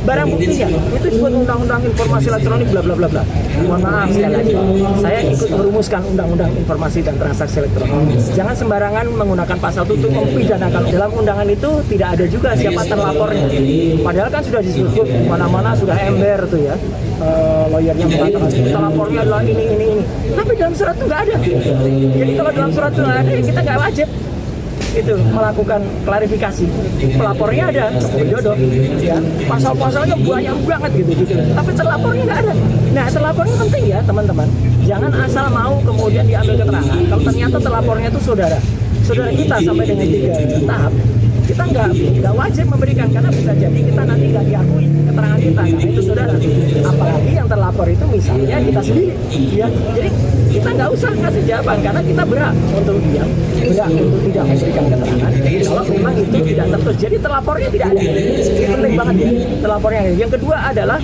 barang buktinya itu disebut undang-undang informasi elektronik bla bla bla bla. Mohon maaf sekali lagi, saya ikut merumuskan undang-undang informasi dan transaksi elektronik. Jangan sembarangan menggunakan pasal itu untuk mempidanakan. Dalam undangan itu tidak ada juga siapa terlapornya. Padahal kan sudah disebut mana-mana sudah ember tuh ya. Lawyernya mengatakan terlapornya adalah ini. Tapi dalam surat itu nggak ada. Jadi kalau dalam surat itu nggak ada, kita nggak wajib itu melakukan klarifikasi. Pelapornya ada, jodoh, ya. Pasal-pasalnya banyak banget gitu. Tapi terlapornya nggak ada. Nah, terlapornya penting ya teman-teman. Jangan asal mau kemudian diambil keterangan. Kalau ternyata terlapornya itu saudara kita sampai dengan 3 tahap, kita nggak wajib memberikan karena bisa jadi kita nanti nggak diakui keterangan kita karena itu saudara. Apalagi yang terlapor itu misalnya kita sendiri, ya. Jadi kita nggak usah kasih jawaban karena kita berhak untuk diam, berhak untuk tidak memberikan keterangan. Kalau memang itu tidak tertulis, jadi terlapornya tidak ada. Ini penting banget ya, terlapornya. Yang kedua adalah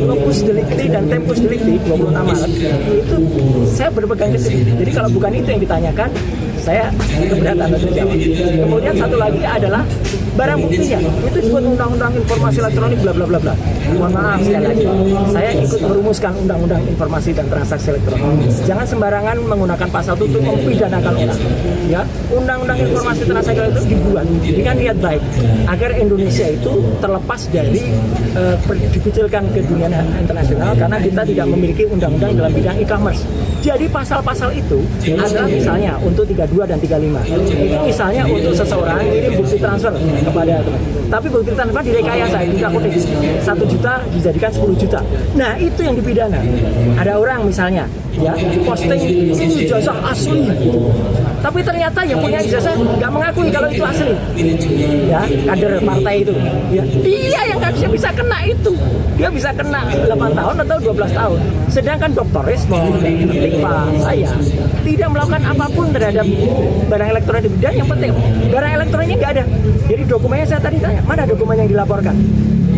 locus delicti dan tempus delicti 26 Maret itu saya berpegang ke sini. Jadi kalau bukan itu yang ditanyakan, saya keberatan untuk jawab. Kemudian satu lagi adalah barang buktinya itu disebut undang-undang informasi elektronik bla bla bla bla. Mohon maaf sekali lagi, saya ikut merumuskan undang-undang informasi dan transaksi elektronik. Jangan sembarangan menggunakan pasal itu untuk mempidanakan orang. Ya, undang-undang informasi transaksi elektronik dibuat dengan niat baik agar Indonesia itu terlepas dari dikucilkan ke dunia internasional karena kita tidak memiliki undang-undang dalam bidang e-commerce. Jadi pasal-pasal itu adalah misalnya untuk 32 dan 35. Itu misalnya untuk seseorang ini bukti transfer kepada teman. Tapi bukti transfer direkayasa, tidak kuning. 1 juta dijadikan 10 juta. Nah, itu yang dipidana. Ada orang misalnya ya posting ini ijazah asli gitu. Tapi ternyata yang punya ijazah nggak mengakui kalau itu asli. Ya, kader partai itu. Ya, dia yang harusnya bisa kena itu. Dia bisa kena 8 tahun atau 12 tahun. Sedangkan Dr. Rismo, Pak saya tidak melakukan apapun terhadap barang elektronik dan yang penting barang elektroniknya nggak ada. Jadi dokumennya saya tadi tanya, mana dokumen yang dilaporkan?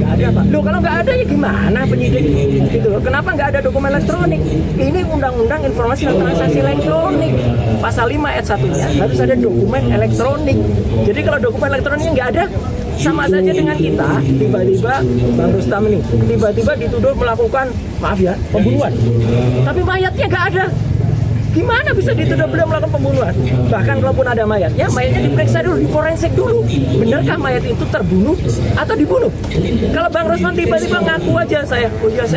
Nggak ada, Pak. Loh, kalau nggak ada ya gimana penyidik? Gitu loh. Kenapa nggak ada dokumen elektronik? Ini undang-undang informasi dan transaksi elektronik. Pasal 5 ayat 1-nya harus ada dokumen elektronik. Jadi kalau dokumen elektroniknya nggak ada, sama saja dengan kita tiba-tiba Bang Rustam ini tiba-tiba dituduh melakukan pembunuhan. Tapi mayatnya nggak ada. Gimana bisa dituduh beliau melakukan pembunuhan? Bahkan kalaupun ada mayatnya diperiksa dulu, diforensik dulu. Benarkah mayat itu terbunuh atau dibunuh? Kalau Bang Rusman tiba-tiba ngaku aja saya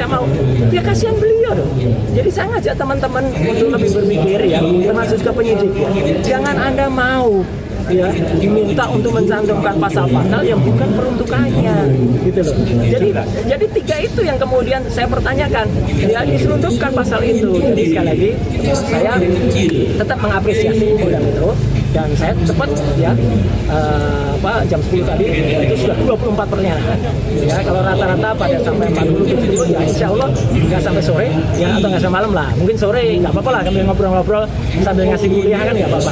mau, ya kasihan beliau dong. Jadi saya ngajak teman-teman untuk lebih berpikir ya, termasuk juga penyidik ya. Jangan Anda mau ya diminta untuk mencantumkan pasal-pasal yang bukan peruntukannya gitu loh. Jadi 3 itu yang kemudian saya pertanyakan ya, diselundupkan pasal itu. Jadi sekali lagi saya tetap mengapresiasi Polda Metro dan saya cepat ya jam 10 tadi itu sudah 24 pernyataan ya. Kalau rata-rata pada sampai 40 ya insya Allah nggak sampai sore ya, atau nggak sampai malam lah, mungkin sore nggak apa-apa lah sambil ngobrol-ngobrol sambil ngasih kuliah kan nggak apa-apa.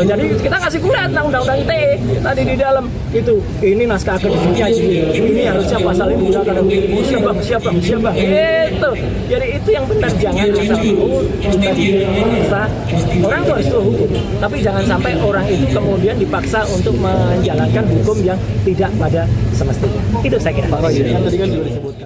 Jadi kita ngasih kuliah tentang undang-undang ITE tadi di dalam itu, ini naskah akademiknya ini harusnya pasal ini digunakan siapa itu. Jadi itu yang benar, jangan asal kita orang tuh harus tahu hukum, tapi jangan sampai orang itu kemudian dipaksa untuk menjalankan hukum yang tidak pada semestinya. Itu saya kira. Pak Roy, kan tadi kan juga disebutkan